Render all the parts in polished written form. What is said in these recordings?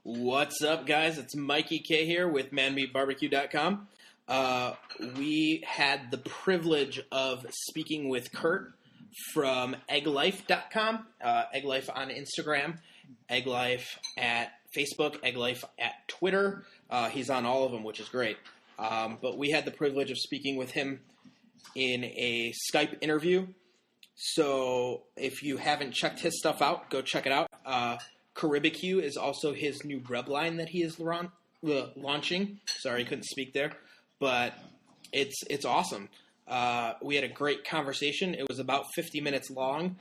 What's up, guys? It's Mikey K here with ManMeatBarbecue.com. We had the privilege of speaking with Kurt from EggLife.com, EggLife on Instagram, EggLife at Facebook, EggLife at Twitter. He's on all of them, which is great. But we had the privilege of speaking with him in a Skype interview. So if you haven't checked his stuff out, go check it out. Caribbeque is also his new rub line that he is launching. Sorry, couldn't speak there, but it's awesome. We had a great conversation. It was about 50 minutes long.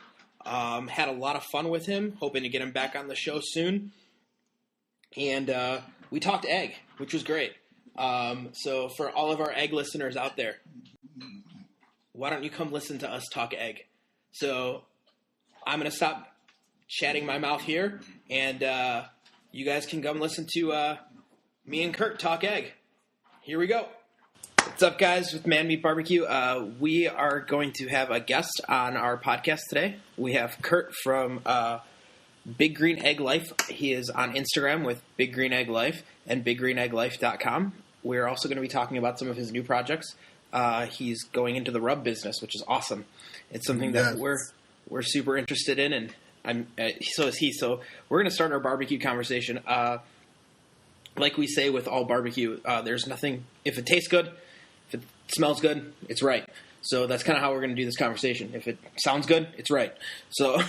Had a lot of fun with him. Hoping to get him back on the show soon. And we talked egg, which was great. So for all of our egg listeners out there, why don't you come listen to us talk egg? So I'm going to stop chatting my mouth here, and you guys can come listen to me and Kurt talk egg. Here we go. What's up, guys, with Man Meat Barbecue? We are going to have a guest on our podcast today. We have Kurt from Big Green Egg Life. He is on Instagram with Big Green Egg Life and BigGreenEggLife.com. We're also going to be talking about some of his new projects. He's going into the rub business, which is awesome. It's something that we're super interested in, and so is he. So we're going to start our barbecue conversation. Like we say with all barbecue, there's nothing. If it tastes good, if it smells good, it's right. So that's kind of how we're going to do this conversation. If it sounds good, it's right. So,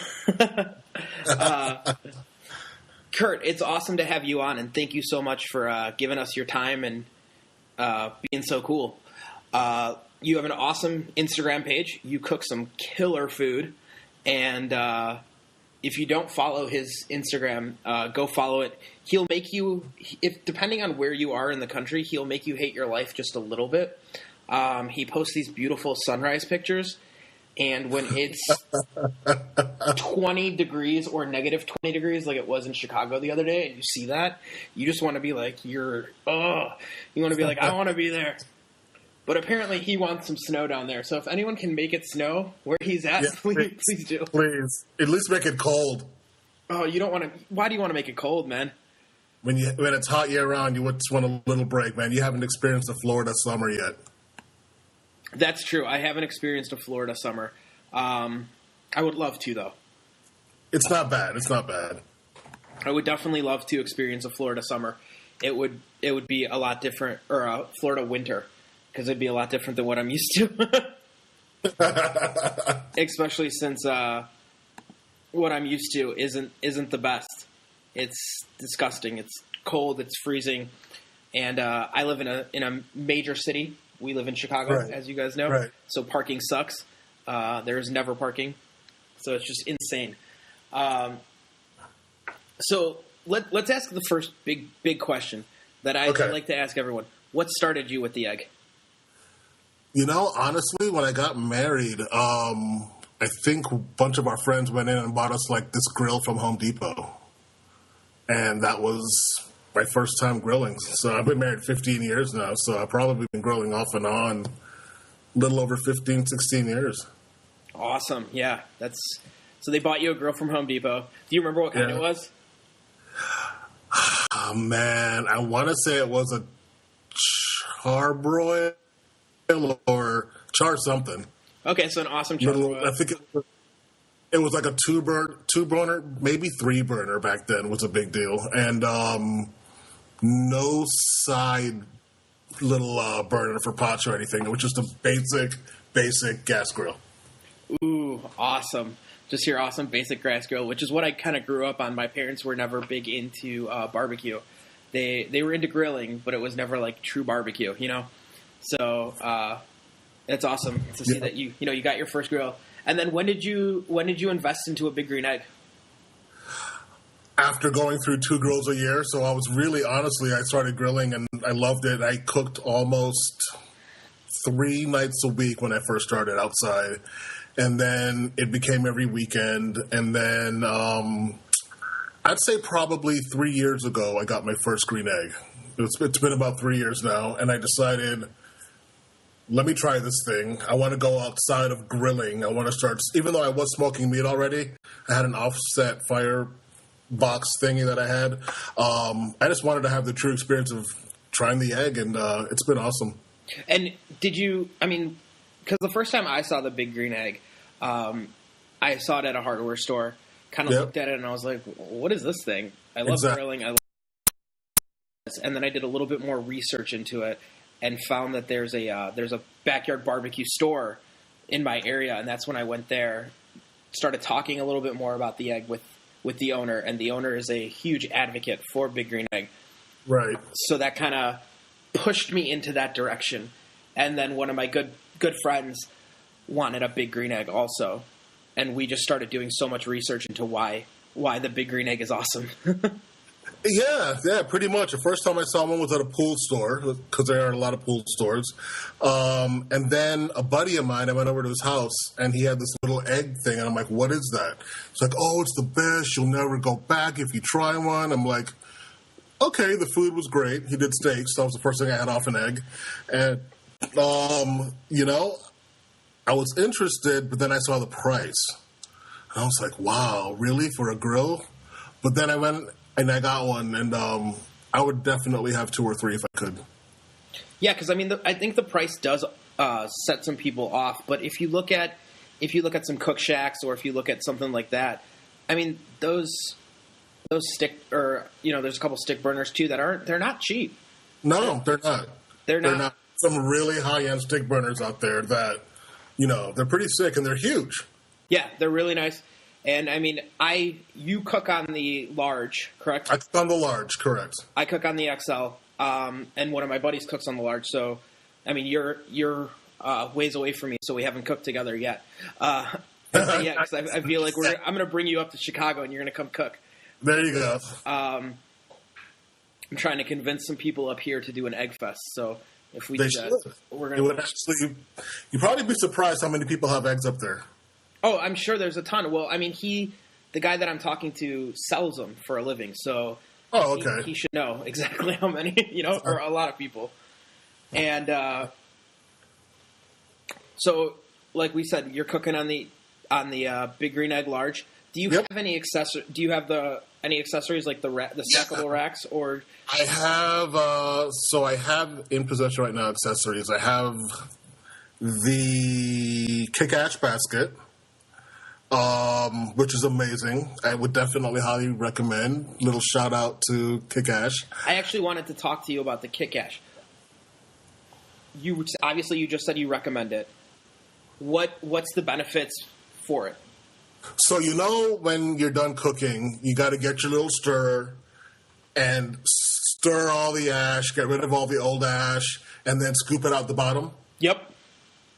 Kurt, it's awesome to have you on, and thank you so much for giving us your time and being so cool. You have an awesome Instagram page. You cook some killer food. And if you don't follow his Instagram, go follow it. He'll make you, depending on where you are in the country, he'll make you hate your life just a little bit. He posts these beautiful sunrise pictures. And when it's 20 degrees or negative 20 degrees like it was in Chicago the other day, and you see that, you just want to be like, you want to be like, I want to be there. But apparently he wants some snow down there. So if anyone can make it snow where he's at, please do. Please. At least make it cold. Oh, you don't want to... Why do you want to make it cold, man? When it's hot year-round, you just want a little break, man. You haven't experienced the Florida summer yet. That's true. I haven't experienced a Florida summer. I would love to, though. It's not bad. It's not bad. I would definitely love to experience a Florida summer. It would be a lot different... Or a Florida winter. Because it'd be a lot different than what I'm used to. Especially since what I'm used to isn't the best. It's disgusting. It's cold. It's freezing. And I live in a major city. We live in Chicago, as you guys know. Right. So parking sucks. There's never parking. So it's just insane. So let's ask the first big question that I like to ask everyone. What started you with the egg? You know, honestly, when I got married, I think a bunch of our friends went in and bought us like this grill from Home Depot. And that was my first time grilling. So I've been married 15 years now. So I've probably been grilling off and on a little over 15, 16 years. Awesome. Yeah. So they bought you a grill from Home Depot. Do you remember what kind it was? Oh, man. I want to say it was a charbroil. Or char something. Okay, so an awesome charbroil. I think it was like a two burner, maybe 3 burner back then was a big deal, and no side little burner for pots or anything. It was just a basic gas grill. Ooh, awesome! Just your awesome basic gas grill, which is what I kind of grew up on. My parents were never big into barbecue. They were into grilling, but it was never like true barbecue, you know. So it's awesome to see that you got your first grill. And then when did you invest into a Big Green Egg? After going through 2 grills a year, so I was really honestly I started grilling and I loved it. I cooked almost 3 nights a week when I first started outside, and then it became every weekend. And then I'd say probably 3 years ago I got my first green egg. It's been about 3 years now, and I decided, let me try this thing. I want to go outside of grilling. I want to start, even though I was smoking meat already, I had an offset fire box thingy that I had. I just wanted to have the true experience of trying the egg, and it's been awesome. And did you, I mean, because the first time I saw the big green egg, I saw it at a hardware store, kind of looked at it, and I was like, what is this thing? I love grilling. I love this. And then I did a little bit more research into it and found that there's a backyard barbecue store in my area, and that's when I went there, started talking a little bit more about the egg with the owner, and the owner is a huge advocate for big green egg. Right. So that kind of pushed me into that direction. And then one of my good friends wanted a big green egg also. And we just started doing so much research into why the big green egg is awesome. Yeah, pretty much. The first time I saw one was at a pool store, because there are a lot of pool stores. And then a buddy of mine, I went over to his house, and he had this little egg thing, and I'm like, what is that? It's like, oh, it's the best. You'll never go back if you try one. I'm like, okay, the food was great. He did steaks. That was the first thing I had off an egg. And, I was interested, but then I saw the price. And I was like, wow, really, for a grill? But then I went and I got one, and I would definitely have 2 or 3 if I could. Yeah, because I mean, I think the price does set some people off. But if you look at some Cook Shacks, or if you look at something like that, I mean, those stick, or there's a couple stick burners too they're not cheap. No, they're not. They're not. Some really high end stick burners out there that they're pretty sick, and they're huge. Yeah, they're really nice. And I mean, you cook on the large, correct? I cook on the large, correct. I cook on the XL, and one of my buddies cooks on the large. So, I mean, you're ways away from me, so we haven't cooked together yet. Yeah, because I feel like I'm going to bring you up to Chicago, and you're going to come cook. There you go. I'm trying to convince some people up here to do an egg fest. So if we do that, we're going to. You'd probably be surprised how many people have eggs up there. Oh, I'm sure there's a ton. Well, I mean, the guy that I'm talking to sells them for a living, so he should know exactly how many, or a lot of people. And so, like we said, you're cooking on the big green egg large. Do you have any Do you have any accessories like the stackable racks, or? I have. So I have in possession right now accessories. I have the kick ash basket. Which is amazing. I would definitely highly recommend. Little shout out to Kick Ash. I actually wanted to talk to you about the Kick Ash. You just said you recommend it. What's the benefits for it? So when you're done cooking, you got to get your little stirrer and stir all the ash, get rid of all the old ash, and then scoop it out the bottom. Yep.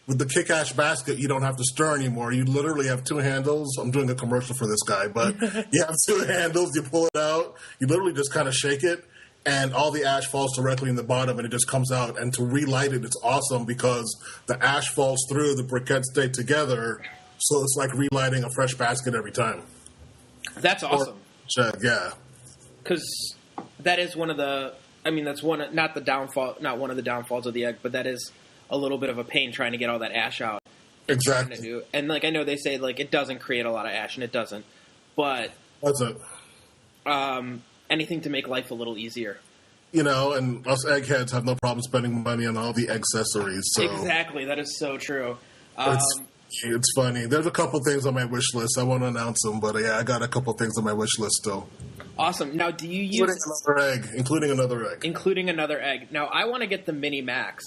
With the Kick Ash basket, you don't have to stir anymore. You literally have 2 handles. I'm doing a commercial for this guy, but you have 2 handles. You pull it out. You literally just kind of shake it, and all the ash falls directly in the bottom, and it just comes out. And to relight it, it's awesome because the ash falls through, the briquettes stay together, so it's like relighting a fresh basket every time. That's awesome. Yeah. Because that is one of the – I mean, that's not one of the downfalls of the egg, but that is – a little bit of a pain trying to get all that ash out. Exactly. And I know they say it doesn't create a lot of ash, and it doesn't. But anything to make life a little easier. And us eggheads have no problem spending money on all the accessories. So exactly, that is so true. It's funny. There's a couple things on my wish list. I won't announce them, but I got a couple things on my wish list still. Awesome. Now, do you use including another egg? Including another egg. Now, I want to get the Mini Max.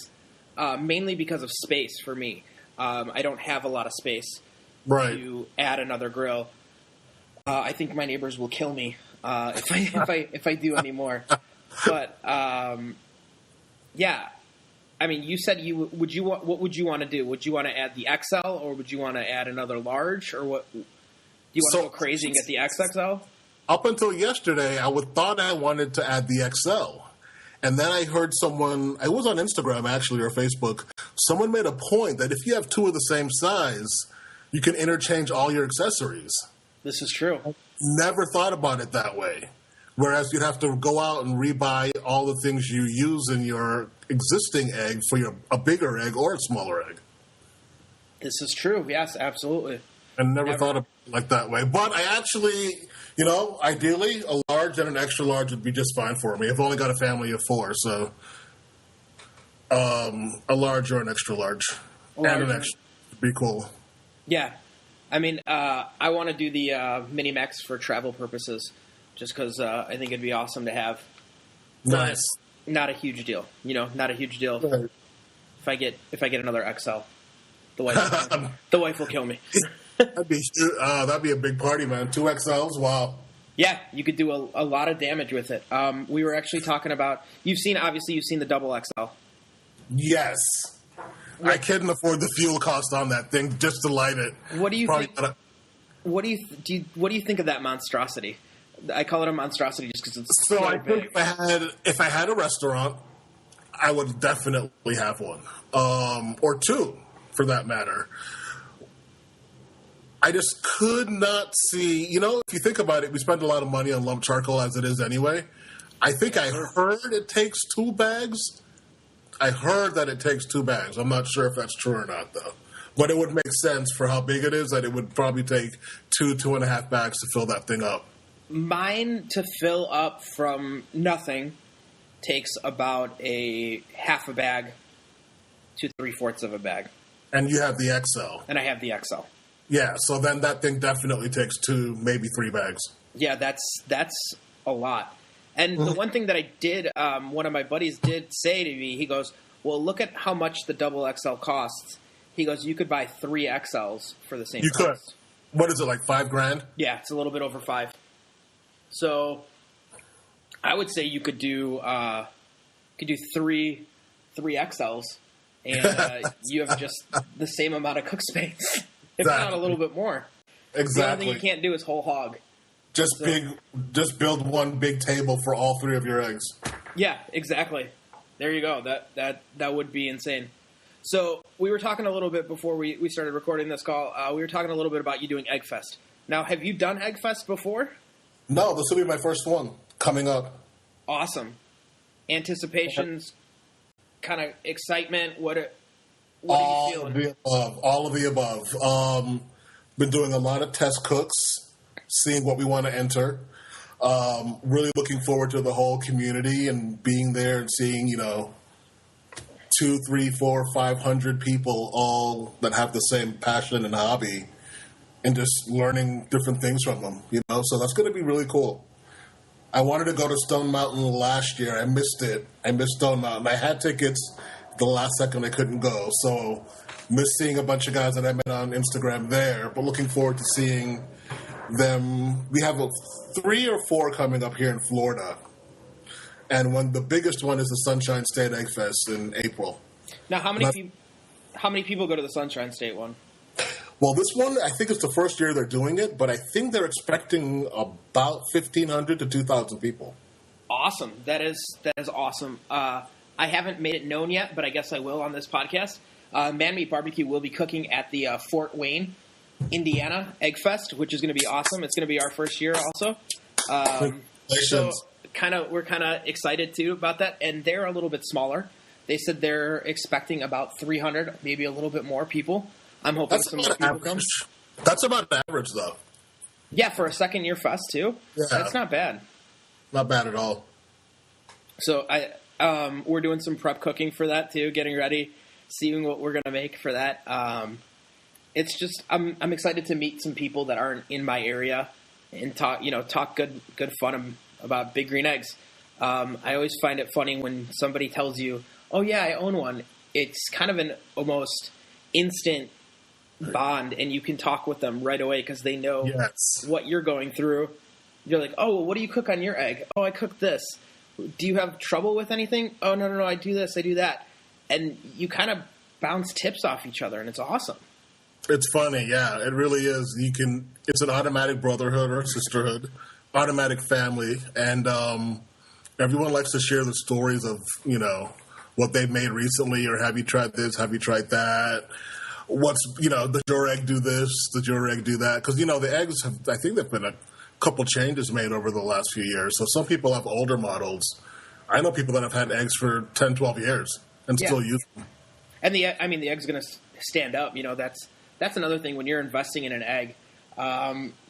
Mainly because of space for me. I don't have a lot of space to add another grill. I think my neighbors will kill me if I do any more. But yeah, I mean, you said what would you want to do? Would you want to add the XL, or would you want to add another large, or what? Do you want to go crazy and get the XXL? Up until yesterday, I thought I wanted to add the XL. And then I heard someone, I was on Instagram actually, or Facebook, someone made a point that if you have 2 of the same size, you can interchange all your accessories. This is true. Never thought about it that way. Whereas you'd have to go out and rebuy all the things you use in your existing egg for a bigger egg or a smaller egg. This is true. Yes, absolutely. I never thought of it like that way. But I actually, ideally, a large and an extra large would be just fine for me. I've only got a family of 4, so a large or an extra large. And an extra would be cool. Yeah. I mean, I want to do the Mini Max for travel purposes just because I think it'd be awesome to have. Nice. But not a huge deal. Not a huge deal. Right. If I get another XL, the wife will kill me. That'd be a big party, man. 2 XLs, wow. Yeah, you could do a lot of damage with it. We were actually talking about. You've seen the double XL. Yes. I couldn't afford the fuel cost on that thing just to light it. What do you think? What do you think of that monstrosity? I call it a monstrosity just because it's so I big. think if I had a restaurant, I would definitely have one, or 2, for that matter. I just could not see. If you think about it, we spend a lot of money on lump charcoal as it is anyway. I think I heard it takes 2 bags. I heard that it takes 2 bags. I'm not sure if that's true or not, though. But it would make sense for how big it is that it would probably take 2.5 bags to fill that thing up. Mine to fill up from nothing takes about a half a bag to 3/4 of a bag. And you have the XL. And I have the XL. Yeah, so then that thing definitely takes 2, maybe 3 bags. Yeah, that's a lot. And the one thing that I did, one of my buddies did say to me, he goes, well, look at how much the double XL costs. He goes, you could buy 3 XLs for the same price. You could. What is it, like $5,000? Yeah, it's a little bit over 5. So I would say you could do 3 XLs, and you have just the same amount of cook space, if not a little bit more. Exactly. The only thing you can't do is whole hog. Just build one big table for all 3 of your eggs. Yeah, exactly. There you go. That would be insane. So we were talking a little bit before we started recording this call. We were talking a little bit about you doing Egg Fest. Now, have you done Egg Fest before? No, this will be my first one coming up. Awesome. Anticipations, kind of excitement. What are you feeling? All of the above. Been doing a lot of test cooks, seeing what we want to enter. Really looking forward to the whole community and being there and seeing, 2, 3, 4, 500 people all that have the same passion and hobby, and just learning different things from them, So that's going to be really cool. I wanted to go to Stone Mountain last year. I missed it. I missed Stone Mountain. I had tickets. The last second I couldn't go. So missed seeing a bunch of guys that I met on Instagram there, but looking forward to seeing them. We have 3 or 4 coming up here in Florida. And the biggest one is the Sunshine State Egg Fest in April. Now, how many people go to the Sunshine State one? Well, this one, I think it's the first year they're doing it, but I think they're expecting about 1,500 to 2,000 people. Awesome. That is awesome. I haven't made it known yet, but I guess I will on this podcast. Man Meat Barbecue will be cooking at the Fort Wayne, Indiana Egg Fest, which is going to be awesome. It's going to be our first year also. So we're kind of excited too about that, and they're a little bit smaller. They said they're expecting about 300, maybe a little bit more people. I'm hoping some more people come. That's about average, though. Yeah, for a second-year fest, too. Yeah. That's not bad. Not bad at all. So we're doing some prep cooking for that, too, getting ready, seeing what we're going to make for that. It's just I'm excited to meet some people that aren't in my area and talk good fun about Big Green Eggs. I always find it funny when somebody tells you, oh, yeah, I own one. It's kind of an almost instant bond, and you can talk with them right away because they know what you're going through. You're like, oh, well, what do you cook on your egg? Oh, I cook this. Do you have trouble with anything? Oh, no, I do this, I do that. And you kind of bounce tips off each other, and it's awesome. It's funny, yeah. It really is. It's an automatic brotherhood or sisterhood, automatic family, and everyone likes to share the stories of, what they've made recently, or have you tried this, have you tried that? Does your egg do this? Does your egg do that? Because, the eggs I think there've been a couple changes made over the last few years. So some people have older models. I know people that have had eggs for 10, 12 years and still use them. And the egg's going to stand up. that's another thing when you're investing in an egg.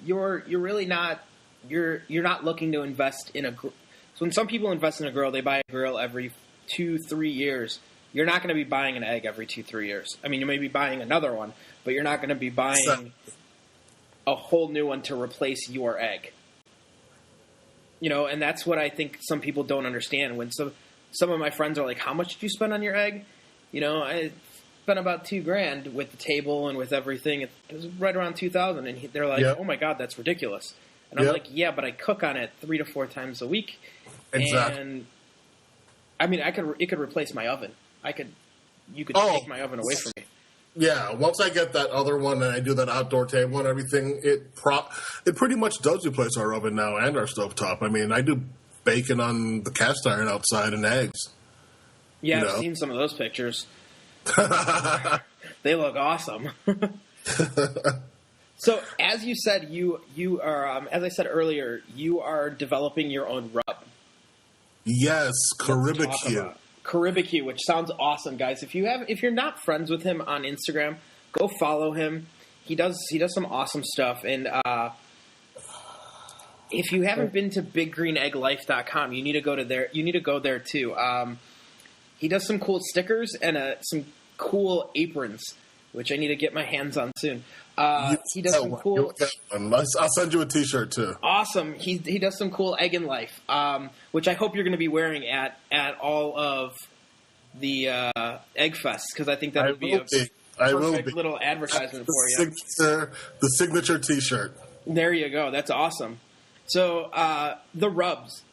You're really not you're not looking to invest in a. So when some people invest in a grill, they buy a grill every 2-3 years. You're not going to be buying an egg every 2-3 years. I mean, you may be buying another one, but you're not going to be buying a whole new one to replace your egg. And that's what I think some people don't understand. When some of my friends are like, "How much did you spend on your egg?" I spent about $2,000 with the table and with everything. It was right around $2,000, and they're like, "Oh my God, that's ridiculous." And I'm like, "Yeah, but I cook on it 3 to 4 times a week." Exactly. And I mean, it could replace my oven. You could take my oven away from me. Yeah, once I get that other one and I do that outdoor table and everything, it pretty much does replace our oven now and our stovetop. I mean, I do bacon on the cast iron outside and eggs. Yeah, I've seen some of those pictures. They look awesome. So, as you said, you are, as I said earlier, you are developing your own rub. Yes, Caribbean. Caribbean, which sounds awesome, guys. If you're not friends with him on Instagram, go follow him. He does some awesome stuff. And if you haven't been to BigGreenEggLife.com, you need to go to there. You need to go there too. He does some cool stickers and some cool aprons, which I need to get my hands on soon. He does some cool. I'll send you a T-shirt too. Awesome. He does some cool Egg in Life, which I hope you're going to be wearing at all of the Egg Fest, because I think that would be a perfect little advertisement for you. The signature T-shirt. There you go. That's awesome. So the rubs.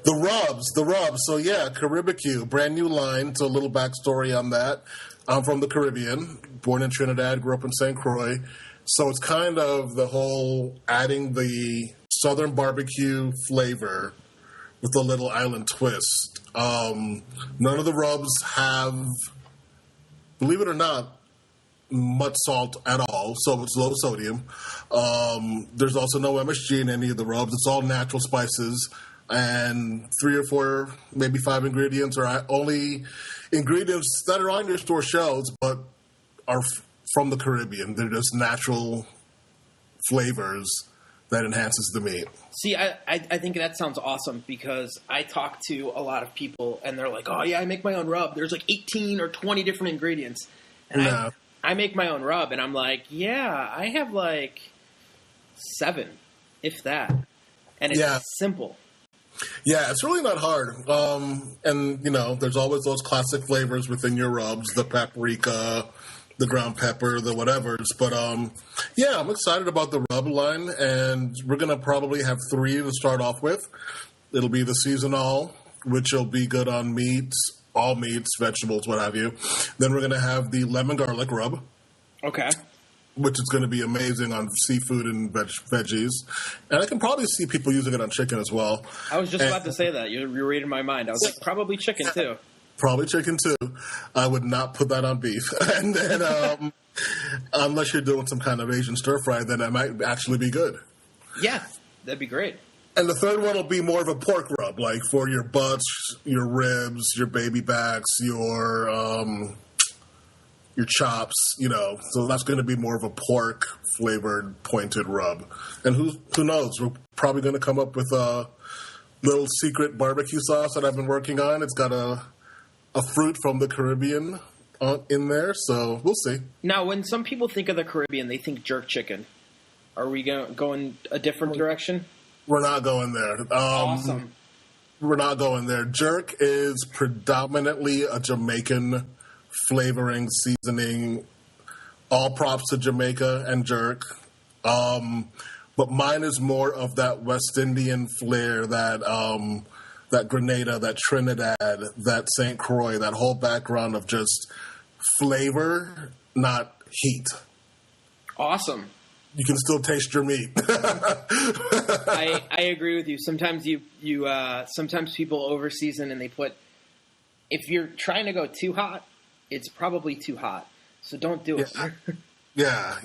The rubs. So yeah, Caribbean, brand new line. So a little backstory on that. I'm from the Caribbean, born in Trinidad, grew up in St. Croix. So it's kind of the whole adding the Southern barbecue flavor with a little island twist. None of the rubs have, believe it or not, much salt at all, so it's low sodium. There's also no MSG in any of the rubs. It's all natural spices. And 3 or 4, maybe 5 ingredients are only ingredients that are on your store shelves, but are from the Caribbean. They're just natural flavors that enhances the meat. See, I think that sounds awesome, because I talk to a lot of people and they're like, "Oh yeah, I make my own rub. There's like 18 or 20 different ingredients." And I make my own rub, and I'm like, "Yeah, I have like 7, if that." And it's simple. Yeah, it's really not hard. And, there's always those classic flavors within your rubs, the paprika, the ground pepper, the whatevers. But, I'm excited about the rub line, and we're going to probably have 3 to start off with. It'll be the seasonal, which will be good on meats, all meats, vegetables, what have you. Then we're going to have the lemon garlic rub. Okay. Which is going to be amazing on seafood and veggies. And I can probably see people using it on chicken as well. I was just about to say that. You're reading my mind. I was like, probably chicken too. Probably chicken too. I would not put that on beef. And then, unless you're doing some kind of Asian stir fry, then that might actually be good. Yeah, that'd be great. And the third one will be more of a pork rub, like for your butts, your ribs, your baby backs, your chops, so that's going to be more of a pork-flavored, pointed rub. And who knows? We're probably going to come up with a little secret barbecue sauce that I've been working on. It's got a fruit from the Caribbean in there, so we'll see. Now, when some people think of the Caribbean, they think jerk chicken. Are we going a different direction? We're not going there. Awesome. We're not going there. Jerk is predominantly a Jamaican flavoring, seasoning, all props to Jamaica and jerk. But mine is more of that West Indian flair, that Grenada, that Trinidad, that St. Croix, that whole background of just flavor, not heat. Awesome. You can still taste your meat. I agree with you. Sometimes sometimes people overseason and they put, if you're trying to go too hot, it's probably too hot. So don't do it. Yeah.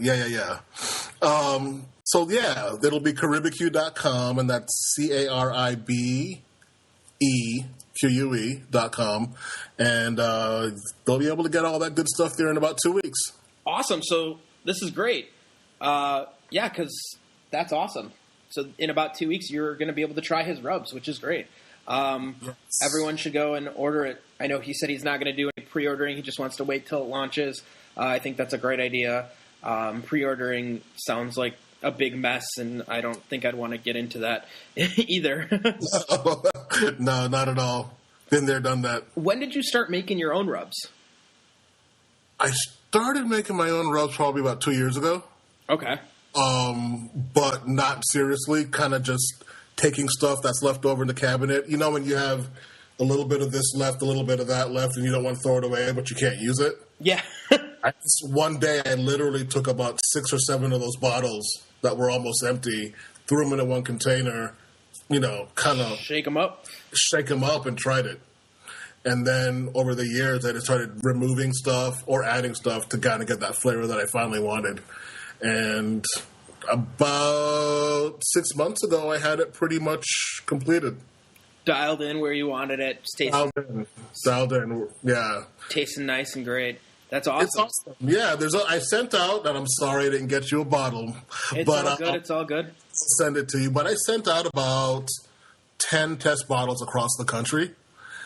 So it'll be Caribbeque.com, and that's CARIBEQUE.com. And they'll be able to get all that good stuff there in about 2 weeks. Awesome. So this is great. Because that's awesome. So in about 2 weeks, you're going to be able to try his rubs, which is great. Yes. Everyone should go and order it. I know he said he's not going to do any pre-ordering. He just wants to wait till it launches. I think that's a great idea. Pre-ordering sounds like a big mess, and I don't think I'd want to get into that either. No, not at all. Been there, done that. When did you start making your own rubs? I started making my own rubs probably about 2 years ago. Okay. But not seriously, kind of just taking stuff that's left over in the cabinet. You know when you have a little bit of this left, a little bit of that left, and you don't want to throw it away, but you can't use it? Yeah. One day I literally took about 6 or 7 of those bottles that were almost empty, threw them into one container, kind of... Shake them up, and tried it. And then over the years, I just started removing stuff or adding stuff to kind of get that flavor that I finally wanted. And about 6 months ago, I had it pretty much completed. Dialed in where you wanted it. Dialed in, yeah. Tasting nice and great. That's awesome. It's awesome. Yeah, I sent out, and I'm sorry I didn't get you a bottle. It's all good. I'll send it to you. But I sent out about 10 test bottles across the country.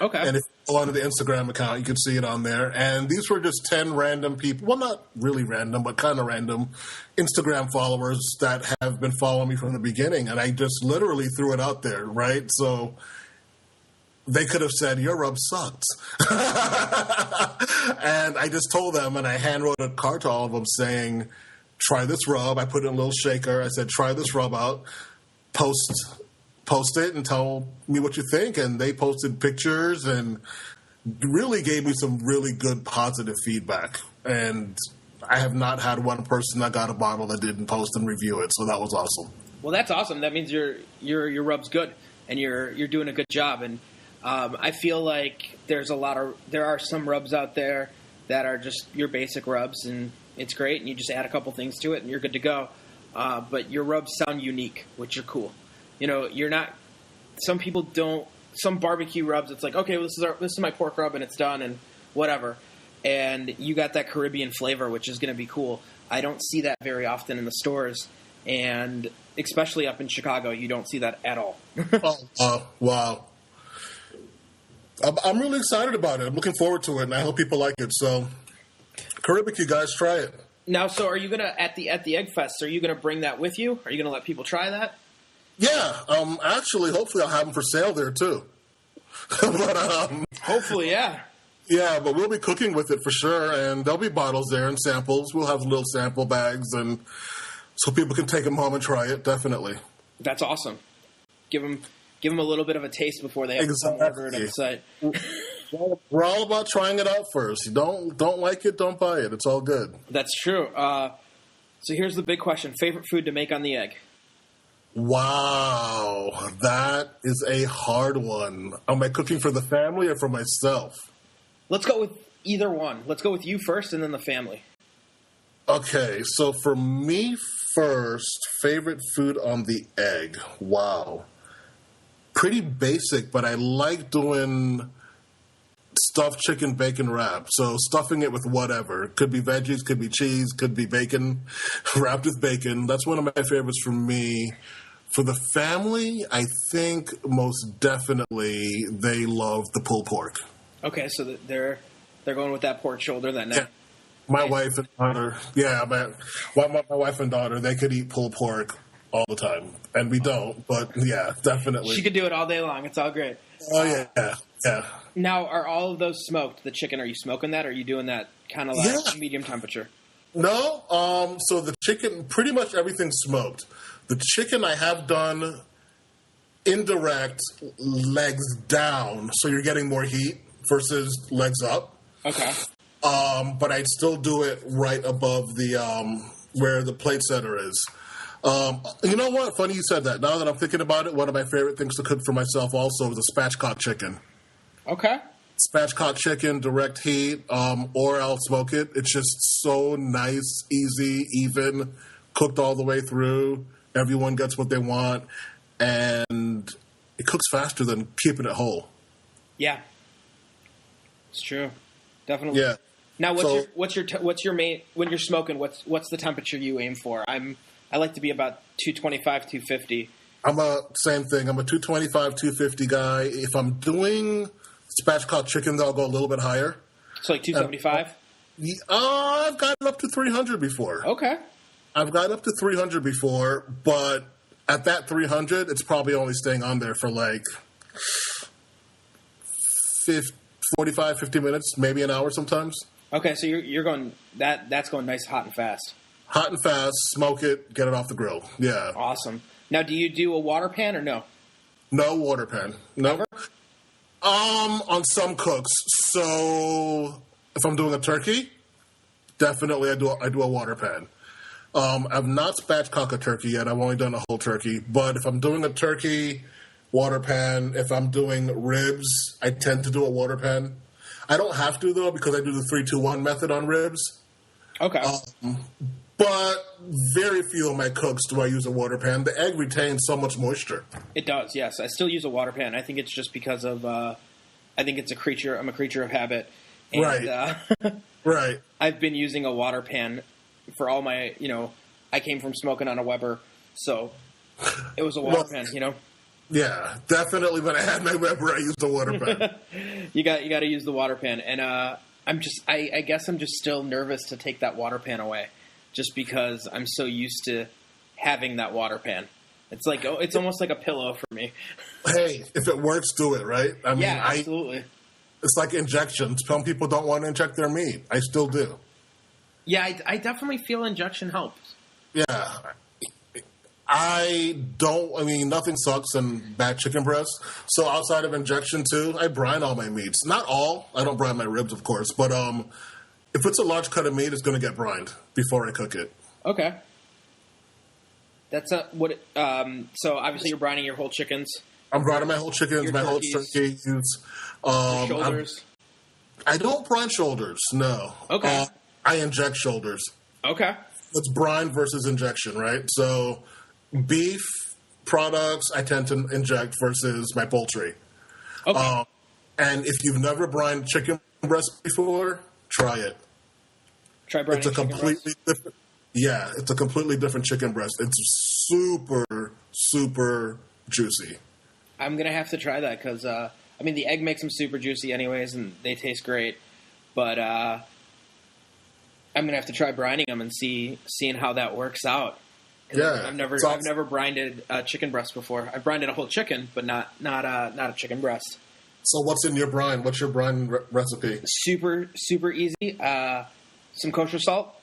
Okay. And if you go onto the Instagram account, you can see it on there. And these were just 10 random people. Well, not really random, but kind of random Instagram followers that have been following me from the beginning. And I just literally threw it out there, right? So they could have said, your rub sucked. And I just told them, and I hand wrote a card to all of them saying, try this rub. I put it in a little shaker. I said, try this rub out. Post it and tell me what you think. And they posted pictures and really gave me some really good positive feedback. And I have not had one person that got a bottle that didn't post and review it. So that was awesome. Well, that's awesome. That means your rub's good and you're doing a good job. And I feel like there are some rubs out there that are just your basic rubs, and it's great, and you just add a couple things to it, and you're good to go. But your rubs sound unique, which are cool. You're not. Some people don't. Some barbecue rubs, it's like, okay, well, this is my pork rub, and it's done, and whatever. And you got that Caribbean flavor, which is going to be cool. I don't see that very often in the stores, and especially up in Chicago, you don't see that at all. Wow. I'm really excited about it. I'm looking forward to it, and I hope people like it. So, Caribbean, you guys try it. Now, so are you gonna at the Egg Fest? Are you gonna bring that with you? Are you gonna let people try that? Yeah. Actually, hopefully, I'll have them for sale there too. But hopefully, yeah. Yeah, but we'll be cooking with it for sure, and there'll be bottles there and samples. We'll have little sample bags, and so people can take them home and try it. Definitely. That's awesome. Give them a little bit of a taste before they have to come order it on the site. We're all about trying it out first. You don't like it, don't buy it. It's all good. That's true. So here's the big question: favorite food to make on the egg? Wow, that is a hard one. Am I cooking for the family or for myself? Let's go with either one. Let's go with you first, and then the family. Okay, so for me first, favorite food on the egg. Wow. Pretty basic, but I like doing stuffed chicken bacon wrap. So stuffing it with whatever. Could be veggies, could be cheese, could be bacon, wrapped with bacon. That's one of my favorites for me. For the family, I think most definitely they love the pulled pork. Okay, so they're going with that pork shoulder that night. Yeah. My wife and daughter, my wife and daughter, they could eat pulled pork all the time, and we don't. But yeah, definitely. She could do it all day long. It's all great. Oh yeah. Now, are all of those smoked? The chicken, are you smoking that, or are you doing that kind of like medium temperature? No. So the chicken, pretty much everything's smoked. The chicken I have done indirect legs down, so you're getting more heat versus legs up. Okay. But I'd still do it right above the where the plate setter is. You know what? Funny you said that. Now that I'm thinking about it, one of my favorite things to cook for myself also is a spatchcock chicken. Okay. Spatchcock chicken, direct heat, or I'll smoke it. It's just so nice, easy, even, cooked all the way through. Everyone gets what they want, and it cooks faster than keeping it whole. Yeah. It's true. Definitely. Yeah. Now, what's your main when you're smoking? What's the temperature you aim for? I like to be about 225, 250. Same thing. I'm a 225, 250 guy. If I'm doing spatchcock chickens, I'll go a little bit higher. So like 275? I've gotten up to 300 before. Okay. I've gotten up to 300 before, but at that 300, it's probably only staying on there for like 45, 50 minutes, maybe an hour sometimes. Okay, so you're going that's going nice, hot and fast. Hot and fast, smoke it, get it off the grill. Yeah. Awesome. Now, do you do a water pan or no? No water pan. Never. On some cooks. So if I'm doing a turkey, definitely I do a water pan. I've not spatchcocked a turkey yet. I've only done a whole turkey. But if I'm doing a turkey, water pan. If I'm doing ribs, I tend to do a water pan. I don't have to, though, because I do the 3-2-1 method on ribs. Okay. But very few of my cooks do I use a water pan. The egg retains so much moisture. It does, yes. I still use a water pan. I think it's just because of, I'm a creature of habit. And, right. Right. I've been using a water pan for all my, I came from smoking on a Weber, so it was a water pan, Yeah, definitely. When I had my Weber, I used a water pan. You got to use the water pan, and I guess I'm just still nervous to take that water pan away, just because I'm so used to having that water pan. It's like it's almost like a pillow for me. Hey, if it works, do it, right? I mean, yeah, absolutely. It's like injections. Some people don't want to inject their meat. I still do. Yeah, I definitely feel injection helps. Yeah. Nothing sucks than bad chicken breast. So outside of injection, too, I brine all my meats. Not all. I don't brine my ribs, of course. But if it's a large cut of meat, it's going to get brined before I cook it. Okay. That's what. So obviously you're brining your whole chickens. I'm brining my whole chickens, my whole turkeys. Shoulders. I don't brine shoulders. No. Okay. I inject shoulders. Okay. It's brine versus injection, right? So beef products I tend to inject versus my poultry. Okay. And if you've never brined chicken breast before, try it. Try brining It's a completely different. Yeah, it's a completely different chicken breast. It's super, super juicy. I'm gonna have to try that because the egg makes them super juicy anyways, and they taste great. But I'm gonna have to try brining them and seeing how that works out. Yeah, I've never brined a chicken breast before. I've brined a whole chicken, but not a chicken breast. So what's in your brine? What's your brine recipe? Super super easy. Some kosher salt,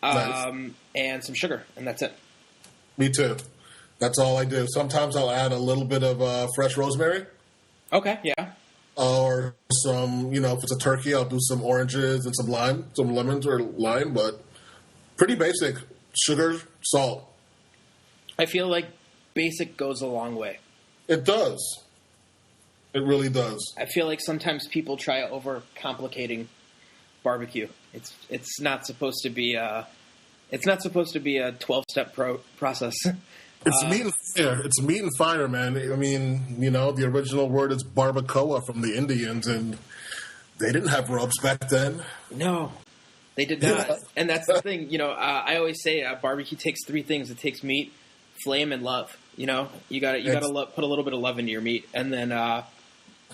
Nice. And some sugar, and that's it. Me too. That's all I do. Sometimes I'll add a little bit of fresh rosemary. Okay, yeah. Or some, if it's a turkey, I'll do some oranges and some lemons or lime, but pretty basic. Sugar, salt. I feel like basic goes a long way. It does. It really does. I feel like sometimes people try over complicating barbecue. It's not supposed to be a 12-step process. It's meat and fire. It's meat and fire, man. I mean, the original word is barbacoa from the Indians, and they didn't have rubs back then. No, they did not. Yeah. And that's the thing. I always say barbecue takes three things. It takes meat, flame, and love. You got to put a little bit of love into your meat, and then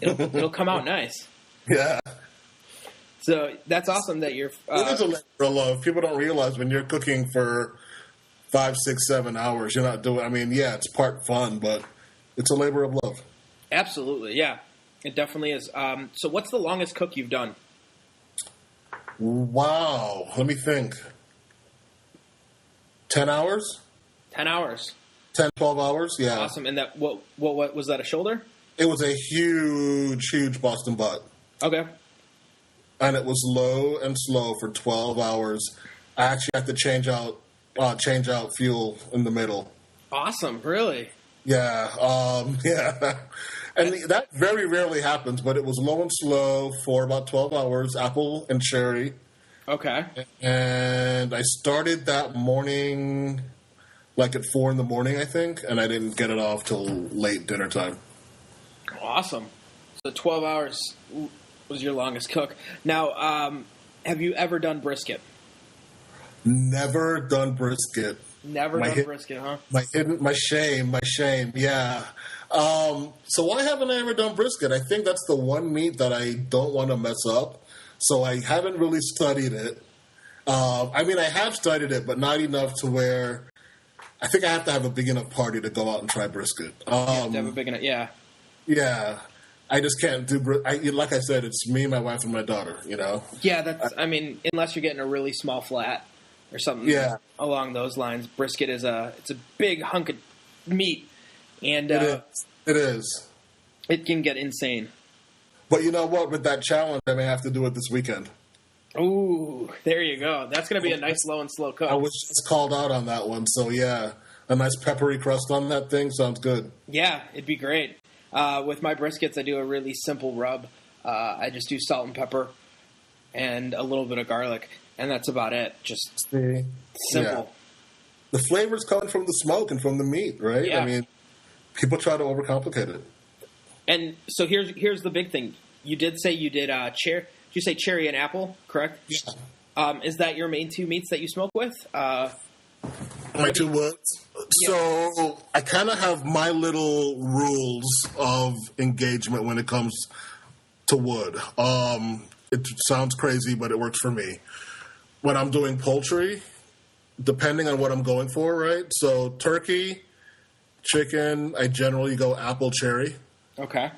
it'll come out nice. Yeah. So that's awesome that you're. It is a labor of love. People don't realize when you're cooking for 5, 6, 7 hours, you're not doing. I mean, yeah, it's part fun, but it's a labor of love. Absolutely, yeah, it definitely is. So, what's the longest cook you've done? Wow, let me think. 10 hours. 10 hours. 10, 12 hours. Yeah. Awesome. And that what was that? A shoulder? It was a huge Boston butt. Okay. And it was low and slow for 12 hours. I actually had to change out fuel in the middle. Awesome, really? Yeah, yeah. And that very rarely happens, but it was low and slow for about 12 hours, apple and cherry. Okay. And I started that morning, like at 4 in the morning, I think, and I didn't get it off till late dinner time. Awesome. So 12 hours was your longest cook. Now, Have you ever done brisket? Never done brisket. Never done brisket, huh? My shame. Yeah. So why haven't I ever done brisket? I think that's the one meat that I don't want to mess up. So I haven't really studied it. I mean, I have studied it, but not enough to where I think I have to have a big enough party to go out and try brisket. You have to have a big enough, yeah. Yeah. I just can't do like I said, it's me, my wife, and my daughter, you know? Yeah, I mean, unless you're getting a really small flat or something along those lines. Brisket it's a big hunk of meat. And It is. It can get insane. But you know what? With that challenge, I may have to do it this weekend. Ooh, there you go. That's going to be a nice low and slow cook. I was just called out on that one, so yeah. A nice peppery crust on that thing sounds good. Yeah, it'd be great. With my briskets, I do a really simple rub. I just do salt and pepper and a little bit of garlic, and that's about it. Just simple. Yeah. The flavor's coming from the smoke and from the meat, right? Yeah. I mean, people try to overcomplicate it. And so here's the big thing. You did say you did did you say cherry and apple, correct? Yeah. Is that your main two meats that you smoke with? My two woods. Yeah. So I kind of have my little rules of engagement when it comes to wood. It sounds crazy, but it works for me. When I'm doing poultry, depending on what I'm going for, right? So turkey, chicken, I generally go apple cherry. Okay.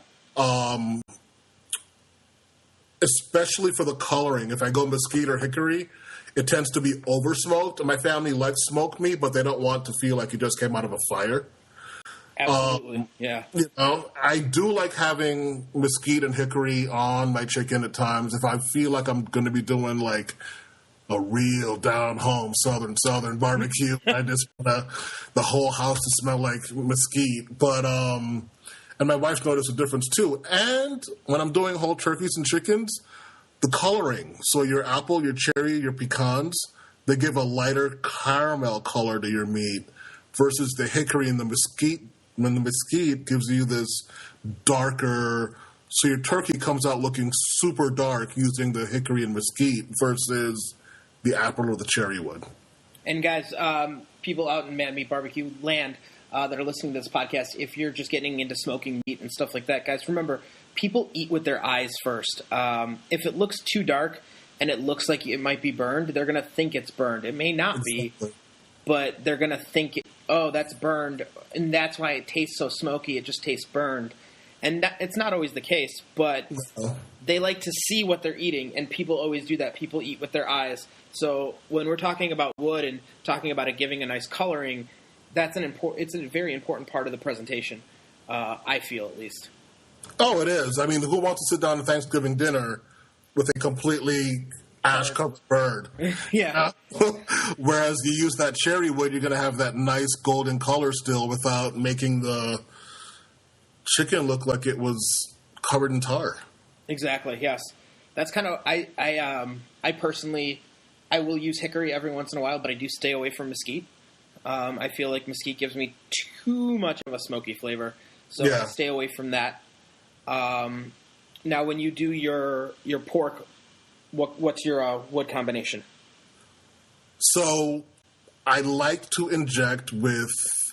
Especially for the coloring. If I go mesquite or hickory, it tends to be over smoked. And my family likes smoked meat, but they don't want to feel like you just came out of a fire. Absolutely, yeah. You know, I do like having mesquite and hickory on my chicken at times. If I feel like I'm going to be doing like a real down-home southern barbecue, I just want the whole house to smell like mesquite. But and my wife's noticed a difference too. And when I'm doing whole turkeys and chickens, the coloring. So your apple, your cherry, your pecans, they give a lighter caramel color to your meat versus the hickory and the mesquite. When the mesquite gives you this darker, so your turkey comes out looking super dark using the hickory and mesquite versus the apple or the cherry wood. And guys, people out in Man Meat Barbecue land that are listening to this podcast, if you're just getting into smoking meat and stuff like that, guys, remember, people eat with their eyes first. If it looks too dark and it looks like it might be burned, they're going to think it's burned. It may not be, but they're going to think, oh, that's burned, and that's why it tastes so smoky. It just tastes burned. And it's not always the case, but they like to see what they're eating, and people always do that. People eat with their eyes. So when we're talking about wood and talking about it giving a nice coloring, it's a very important part of the presentation, I feel at least. Oh, it is. I mean, who wants to sit down to Thanksgiving dinner with a completely ash-covered bird? Yeah. Whereas you use that cherry wood, you're going to have that nice golden color still without making the chicken look like it was covered in tar. Exactly, yes. That's kind of, I personally, I will use hickory every once in a while, but I do stay away from mesquite. I feel like mesquite gives me too much of a smoky flavor, so I stay away from that. Now, when you do your pork, what's your wood combination? So I like to inject with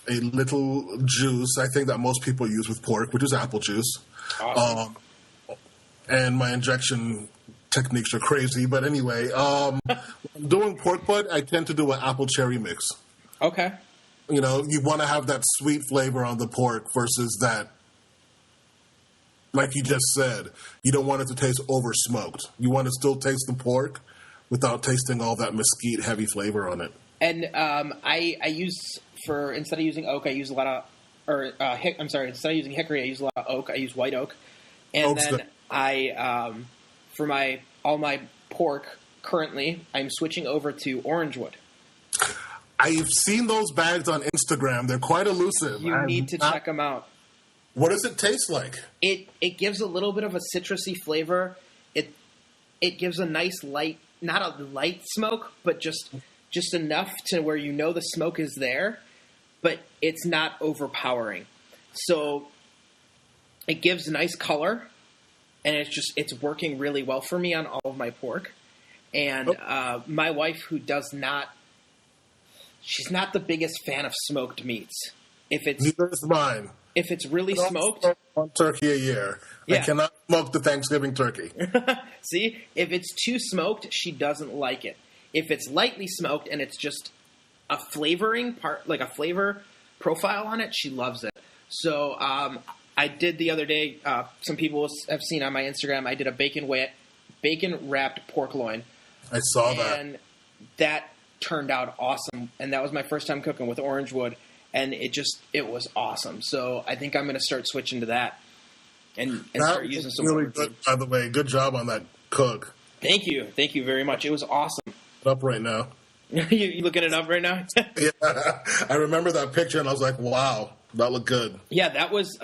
a little juice, I think that most people use with pork, which is apple juice. Awesome. And my injection techniques are crazy, but anyway, doing pork butt, I tend to do an apple cherry mix. Okay. You know, you want to have that sweet flavor on the pork versus that, like you just said, you don't want it to taste over smoked. You want to still taste the pork without tasting all that mesquite heavy flavor on it. And I use, instead of using oak, I use a lot of, instead of using hickory, I use a lot of oak. I use white oak. And Oak's then for all my pork currently, I'm switching over to orange wood. I've seen those bags on Instagram. They're quite elusive. You need to check them out. What does it taste like? It gives a little bit of a citrusy flavor. It gives a nice light, not a light smoke, but just enough to where you know the smoke is there, but it's not overpowering. So it gives nice color, and it's working really well for me on all of my pork. And my wife, who does not, she's not the biggest fan of smoked meats. Neither is mine. If it's really smoked, one turkey a year. Yeah. I cannot smoke the Thanksgiving turkey. See, if it's too smoked, she doesn't like it. If it's lightly smoked and it's just a flavoring part, like a flavor profile on it, she loves it. So I did the other day. Some people have seen on my Instagram. I did a bacon wrapped pork loin. I saw that, and that turned out awesome. And that was my first time cooking with orange wood, and it was awesome. So I think I'm going to start switching to that and start using some. Really good, by the way. Good job on that cook. Thank you very much. It was awesome. Up right now. You looking it up right now? Yeah, I remember that picture, and I was like, "Wow, that looked good." Yeah, that was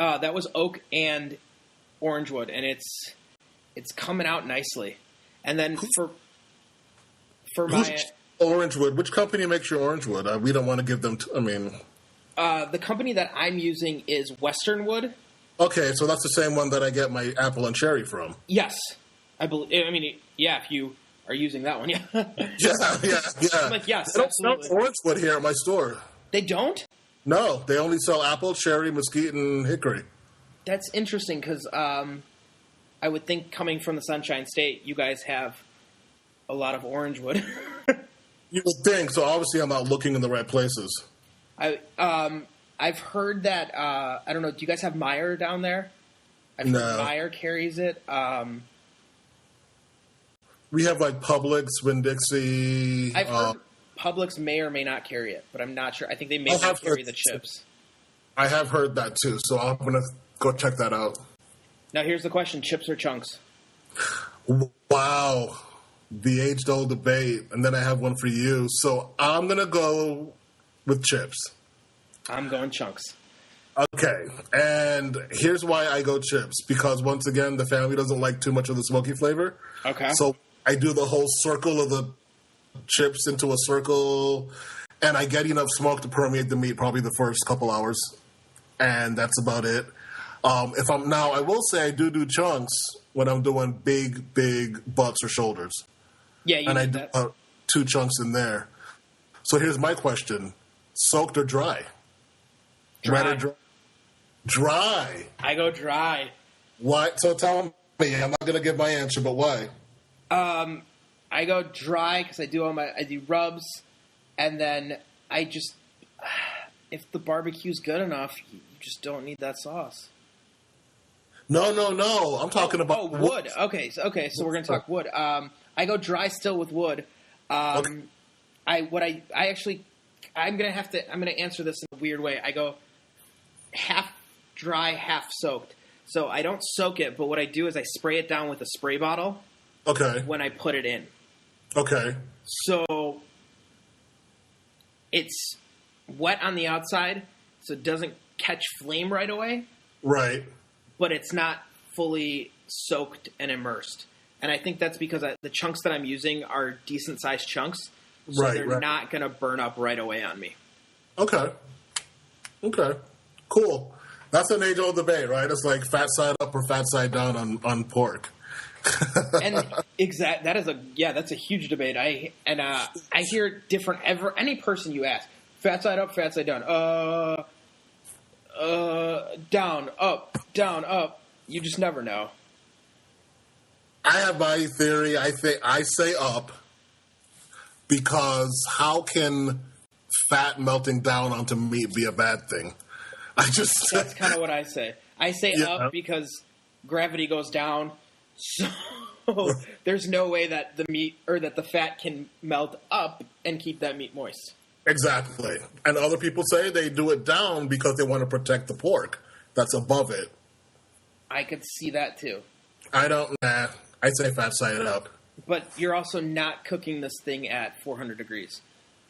oak and orange wood, and it's coming out nicely. And then for my orange wood, which company makes your orange wood? We don't want to give them. The company that I'm using is Western Wood. Okay, so that's the same one that I get my apple and cherry from. Yes, I believe. I mean, yeah, if you are using that one, yeah. yeah. I'm like, yes, they don't absolutely. sell orange wood here at my store. They don't? No, they only sell apple, cherry, mesquite, and hickory. That's interesting because I would think coming from the Sunshine State, you guys have a lot of orange wood. You would think, so obviously I'm not looking in the right places. I've heard that, I don't know, do you guys have Meyer down there? I've heard Meyer carries it. We have like Publix, Winn-Dixie. I've heard Publix may or may not carry it, but I'm not sure. I think they may not carry the chips. I have heard that too, so I'm going to go check that out. Now here's the question, chips or chunks? Wow. The age-old debate. And then I have one for you. So I'm going to go with chips. I'm going chunks. Okay. And here's why I go chips. Because once again, the family doesn't like too much of the smoky flavor. Okay. So I do the whole circle of the chips into a circle, and I get enough smoke to permeate the meat probably the first couple hours, and that's about it. I will say I do chunks when I'm doing big butts or shoulders. Yeah, you and I need do that. 2 chunks in there. So here's my question: soaked or dry? Dry. Wet or dry? Dry. I go dry. Why? So tell me. I'm not going to give my answer, but why? I go dry because I do rubs, and then I just, if the barbecue's good enough, you just don't need that sauce. No. I'm talking about wood. Okay, so we're gonna talk wood. I go dry still with wood. Okay. I'm gonna answer this in a weird way. I go half dry, half soaked. So I don't soak it, but what I do is I spray it down with a spray bottle. Okay. When I put it in. Okay. So it's wet on the outside, so it doesn't catch flame right away. Right. But it's not fully soaked and immersed. And I think that's because the chunks that I'm using are decent-sized chunks, so they're not going to burn up right away on me. Okay. Cool. That's an age-old debate, right? It's like fat side up or fat side down on pork. And that's a huge debate. I hear it different any person you ask. Fat side up, fat side down. Down, up. You just never know. I have my theory. I say up because how can fat melting down onto meat be a bad thing? That's kind of what I say. I say up because gravity goes down, so there's no way that the meat or that the fat can melt up and keep that meat moist. Exactly. And other people say they do it down because they want to protect the pork that's above it. I could see that too. I say fat side up. But you're also not cooking this thing at 400 degrees.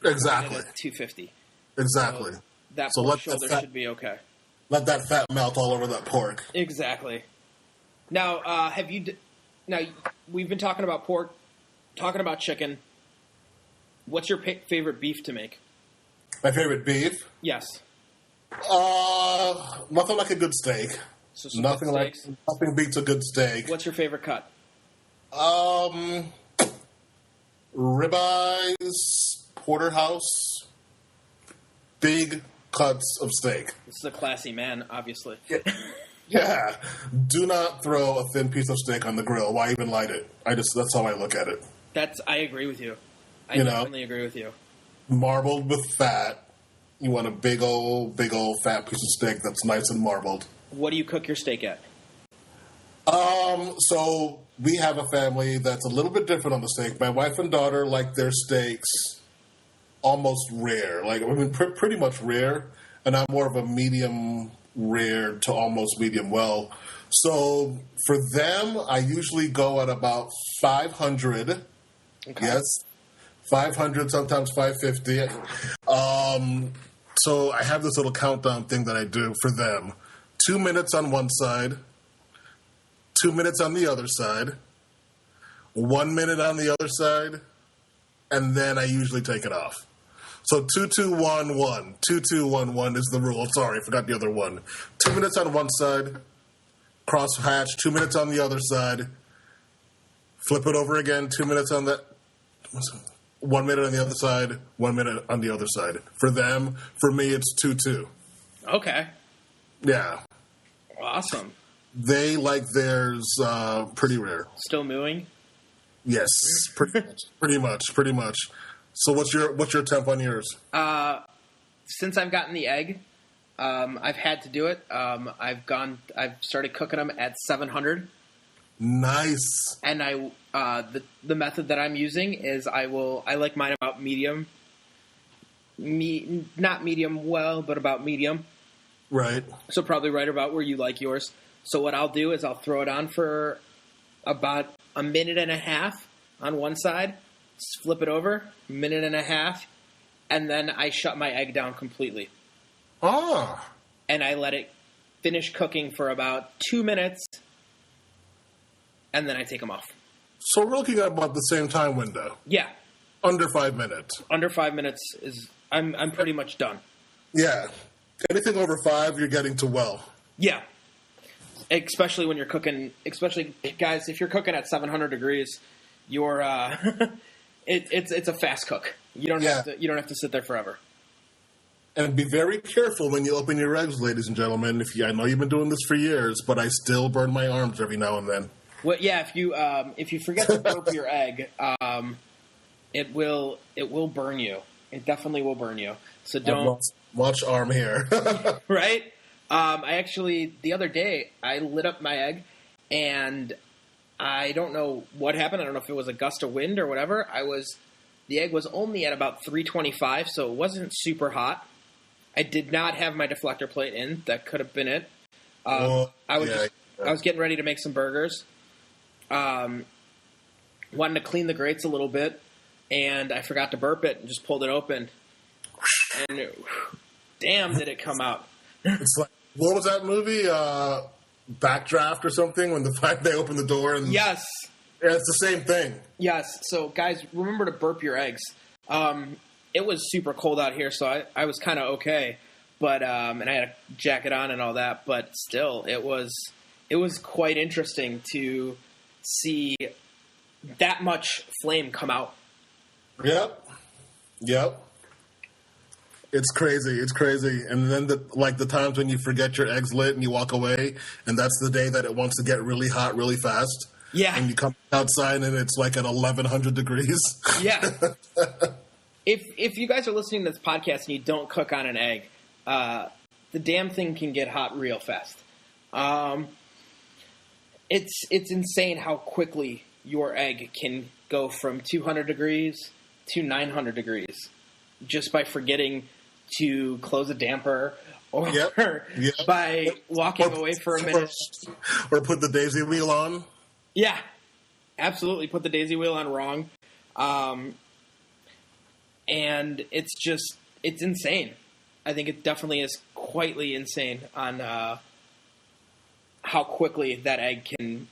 Exactly. At 250. So that pork shoulder should be okay. Let that fat melt all over that pork. Exactly. Now, we've been talking about pork, talking about chicken. What's your favorite beef to make? My favorite beef? Yes. Nothing like a good steak. So nothing beats a good steak. What's your favorite cut? ribeyes, porterhouse, big cuts of steak. This is a classy man, obviously. Yeah. Do not throw a thin piece of steak on the grill. Why even light it? That's how I look at it. I agree with you. I definitely agree with you. Marbled with fat. You want a big old fat piece of steak that's nice and marbled. What do you cook your steak at? So we have a family that's a little bit different on the steak. My wife and daughter like their steaks almost rare. Pretty much rare. And I'm more of a medium rare to almost medium well. So for them, I usually go at about 500. Okay. Yes. 500, sometimes 550. So I have this little countdown thing that I do for them. 2 minutes on one side, 2 minutes on the other side, 1 minute on the other side, and then I usually take it off. So 2-2-1-1. 2-2-1-1 is the rule. Sorry, I forgot the other one. 2 minutes on one side, cross hatch, 2 minutes on the other side, flip it over again, 2 minutes on that. 1 minute on the other side, 1 minute on the other side. For them, for me, it's 2-2. Okay. Yeah. Awesome. They like theirs pretty rare. Still mooing? Yes, pretty much. So what's your temp on yours? Since I've gotten the egg, I've had to do it. I've started cooking them at 700. Nice. And the method that I'm using is I like mine about medium. Not medium well, but about medium. Right. So probably right about where you like yours. So what I'll do is I'll throw it on for about a minute and a half on one side, flip it over, minute and a half, and then I shut my egg down completely. Ah. And I let it finish cooking for about 2 minutes, and then I take them off. So we're looking at about the same time window. Yeah. Under 5 minutes. Under 5 minutes is I'm pretty much done. Yeah. Anything over 5, you're getting to well. Yeah. Especially when you're cooking, guys, if you're cooking at 700 degrees, you're it's a fast cook. You don't have to sit there forever. And be very careful when you open your eggs, ladies and gentlemen. I know you've been doing this for years, but I still burn my arms every now and then. Well, yeah, if you forget to burp your egg, it will burn you. It definitely will burn you. So don't much arm hair. Right? I actually, the other day, I lit up my egg, and I don't know what happened. I don't know if it was a gust of wind or whatever. The egg was only at about 325, so it wasn't super hot. I did not have my deflector plate in. That could have been it. I was getting ready to make some burgers. Wanted to clean the grates a little bit, and I forgot to burp it and just pulled it open. And damn, did it come out. It's like, what was that movie? Backdraft or something? When they open the door and yes, yeah, it's the same thing. Yes. So guys, remember to burp your eggs. It was super cold out here, so I was kind of okay, but and I had a jacket on and all that, but still, it was quite interesting to see that much flame come out. Yep. It's crazy. And then the times when you forget your eggs lit and you walk away, and that's the day that it wants to get really hot really fast. Yeah. And you come outside and it's like at 1100 degrees. Yeah. If you guys are listening to this podcast and you don't cook on an egg, the damn thing can get hot real fast. It's insane how quickly your egg can go from 200 degrees to 900 degrees just by forgetting to close a damper or by walking away for a minute. Or put the daisy wheel on. Yeah, absolutely. Put the daisy wheel on wrong. And it's insane. I think it definitely is quietly insane on how quickly that egg can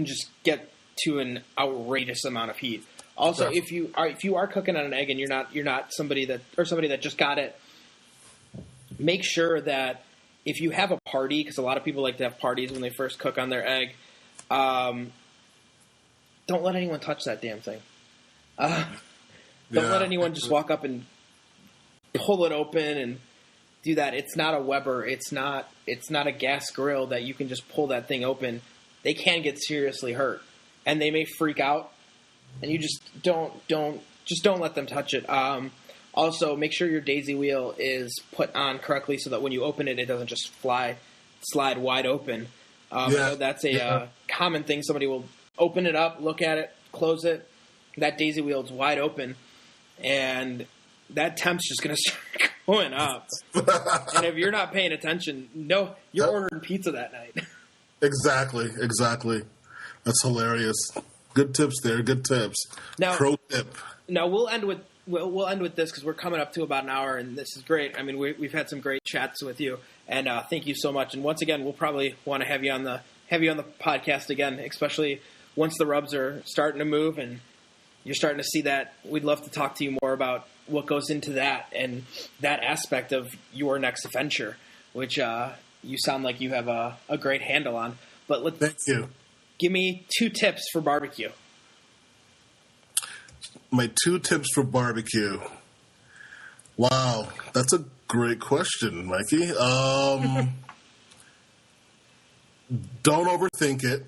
just get to an outrageous amount of heat. Also, if you are cooking on an egg and you're not somebody that just got it, make sure that if you have a party, because a lot of people like to have parties when they first cook on their egg, don't let anyone touch that damn thing. Don't let anyone just walk up and pull it open and do that. It's not a Weber. It's not a gas grill that you can just pull that thing open. They can get seriously hurt, and they may freak out. And you just don't let them touch it. Also, make sure your daisy wheel is put on correctly so that when you open it, it doesn't just slide wide open. I know that's a common thing. Somebody will open it up, look at it, close it. That daisy wheel is wide open, and that temp's just going to start going up. And if you're not paying attention, you're ordering pizza that night. Exactly. That's hilarious. Good tips there. Good tips. Now, pro tip. Now we'll end with this because we're coming up to about an hour, and this is great. I mean, we've had some great chats with you, and thank you so much. And once again, we'll probably want to have you on the podcast again, especially once the rubs are starting to move and you're starting to see that. We'd love to talk to you more about what goes into that and that aspect of your next venture, which you sound like you have a great handle on. But thank you. Give me 2 tips for barbecue. My 2 tips for barbecue. Wow, that's a great question, Mikey. Don't overthink it,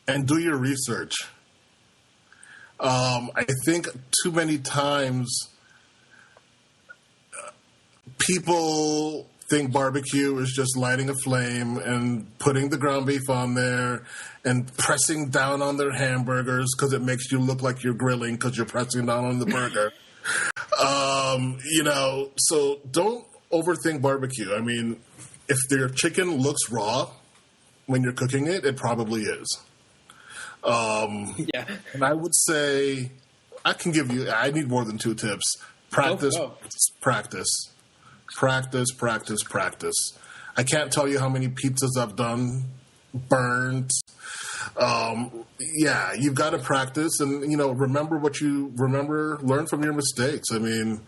and do your research. I think too many times people think barbecue is just lighting a flame and putting the ground beef on there and pressing down on their hamburgers because it makes you look like you're grilling because you're pressing down on the burger. So don't overthink barbecue. I mean, if their chicken looks raw when you're cooking it, it probably is. And I would say I need more than 2 tips. Practice. I can't tell you how many pizzas I've done, burned. You've got to practice and, learn from your mistakes. I mean,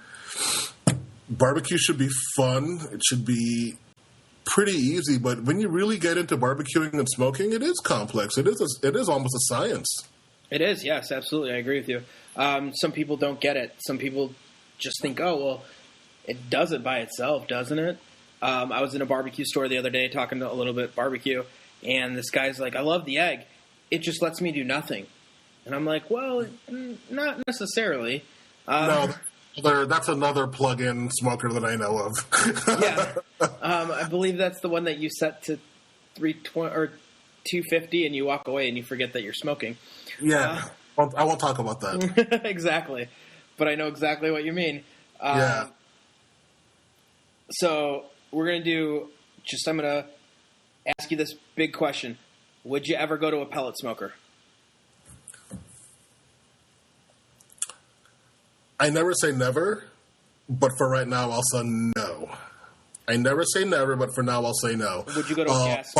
barbecue should be fun. It should be pretty easy, but when you really get into barbecuing and smoking, it is complex. It is almost a science. It is, yes, absolutely. I agree with you. Some people don't get it. Some people just think, oh, well, it does it by itself, doesn't it? I was in a barbecue store the other day talking a little bit barbecue, and this guy's like, I love the egg. It just lets me do nothing. And I'm like, well, not necessarily. No, that's another plug-in smoker that I know of. Yeah. I believe that's the one that you set to 320 or 250 and you walk away and you forget that you're smoking. Yeah. I won't talk about that. Exactly. But I know exactly what you mean. Yeah. So we're going to I'm going to ask you this big question. Would you ever go to a pellet smoker? I never say never, but for right now, I'll say no. I never say never, but for now, I'll say no. Would you go to a gas?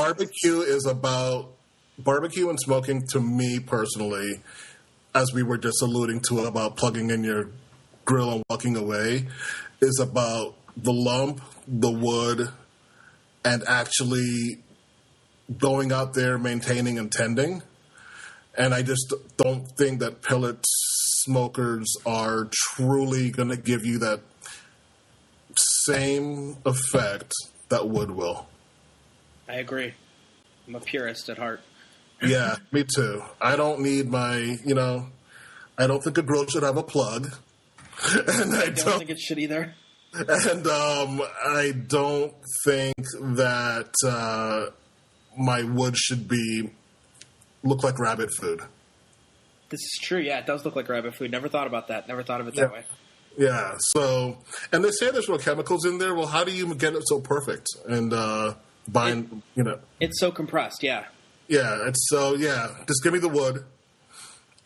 Barbecue and smoking, to me personally, as we were just alluding to about plugging in your grill and walking away, is about the lump, the wood, and actually going out there, maintaining and tending. And I just don't think that pellet smokers are truly going to give you that same effect that wood will. I agree. I'm a purist at heart. Yeah, me too. I don't need I don't think a grill should have a plug. And I don't think it should either. And I don't think that my wood should look like rabbit food. This is true. Yeah, it does look like rabbit food. Never thought about that. Never thought of it that way. Yeah. So, and they say there's no chemicals in there. Well, how do you get it so perfect? And it's so compressed. Yeah. Yeah. Just give me the wood.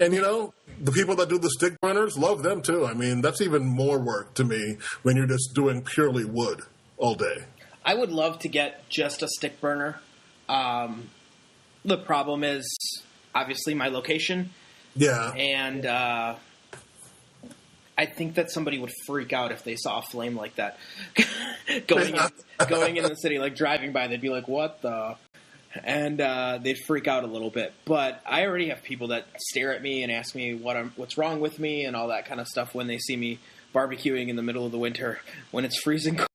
And the people that do the stick burners, love them too. I mean, that's even more work to me when you're just doing purely wood all day. I would love to get just a stick burner. The problem is obviously my location. Yeah. And I think that somebody would freak out if they saw a flame like that going in the city, like driving by. They'd be like, "What the and they freak out a little bit. But I already have people that stare at me and ask me what's wrong with me and all that kind of stuff when they see me barbecuing in the middle of the winter when it's freezing cold.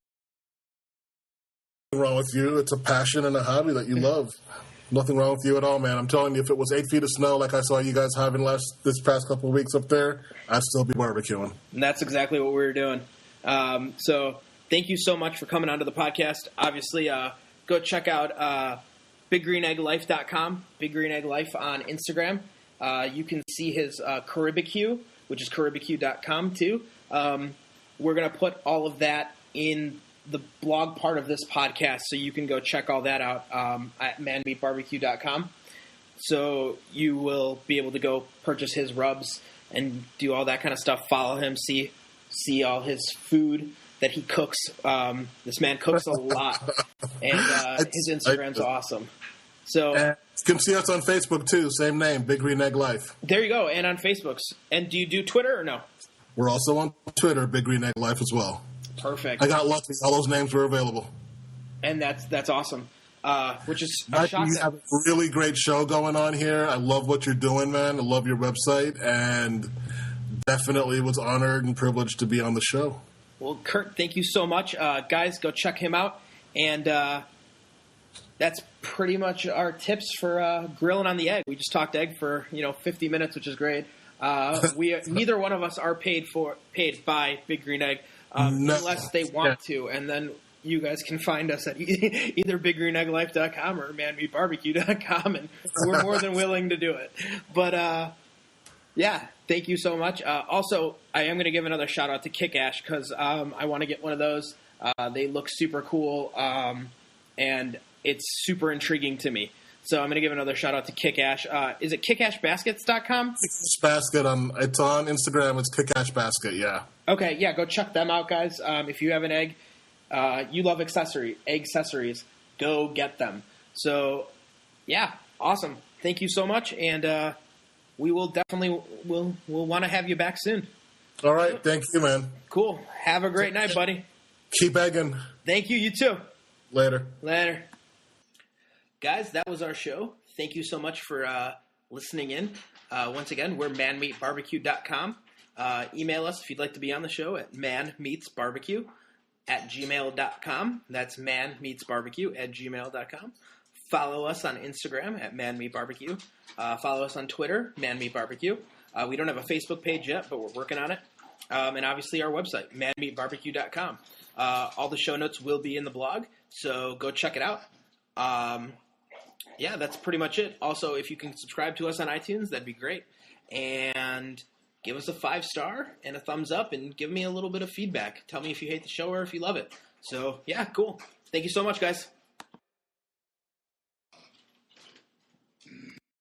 Nothing wrong with you. It's a passion and a hobby that you love. Nothing wrong with you at all, man. I'm telling you, if it was 8 feet of snow like I saw you guys having this past couple of weeks up there, I'd still be barbecuing. And that's exactly what we were doing. So thank you so much for coming onto the podcast. Obviously, go check out BigGreenEggLife.com, Big Green Egg Life on Instagram. You can see his Caribbeque, which is Caribbeque.com too. We're going to put all of that in the blog part of this podcast, so you can go check all that out at manmeatbarbecue.com. So you will be able to go purchase his rubs and do all that kind of stuff. Follow him, see all his food that he cooks. This man cooks a lot, and his Instagram's awesome. So you can see us on Facebook too. Same name, Big Green Egg Life. There you go, and on Facebook. And do you do Twitter or no? We're also on Twitter, Big Green Egg Life as well. Perfect. I got lucky. All those names were available. And that's awesome. Which is a Mikey, shock. you have a really great show going on here. I love what you're doing, man. I love your website, and definitely was honored and privileged to be on the show. Well, Kurt, thank you so much. Guys, go check him out. And that's pretty much our tips for grilling on the egg. We just talked egg for 50 minutes, which is great. Neither one of us are paid by Big Green Egg. Unless they want to, and then you guys can find us at either BigGreenEggLife.com or ManMeatBarbecue.com, and we're more than willing to do it. But yeah, thank you so much. Also, I am going to give another shout out to Kick Ash because I want to get one of those. They look super cool, and it's super intriguing to me. So I'm going to give another shout out to Kick Ash. Is it KickAshBaskets.com? Basket it's on Instagram. It's Kick Ash Basket. Yeah. Okay. Yeah. Go check them out, guys. If you have an egg, you love egg accessories, go get them. So yeah, awesome. Thank you so much, and we will definitely we'll want to have you back soon. All right. Thank you, man. Cool. Have a great night, buddy. Keep egging. Thank you. You too. Later. Guys, that was our show. Thank you so much for listening in. Once again, we're manmeatbarbecue.com. Email us if you'd like to be on the show at manmeatsbarbecue@gmail.com. That's manmeatsbarbecue@gmail.com. Follow us on Instagram at manmeatbarbecue. Follow us on Twitter, manmeatbarbecue. We don't have a Facebook page yet, but we're working on it. And obviously our website, manmeatbarbecue.com. All the show notes will be in the blog, so go check it out. Yeah, that's pretty much it. Also, if you can subscribe to us on iTunes, that'd be great. And give us a 5-star and a thumbs up and give me a little bit of feedback. Tell me if you hate the show or if you love it. So, yeah, cool. Thank you so much, guys.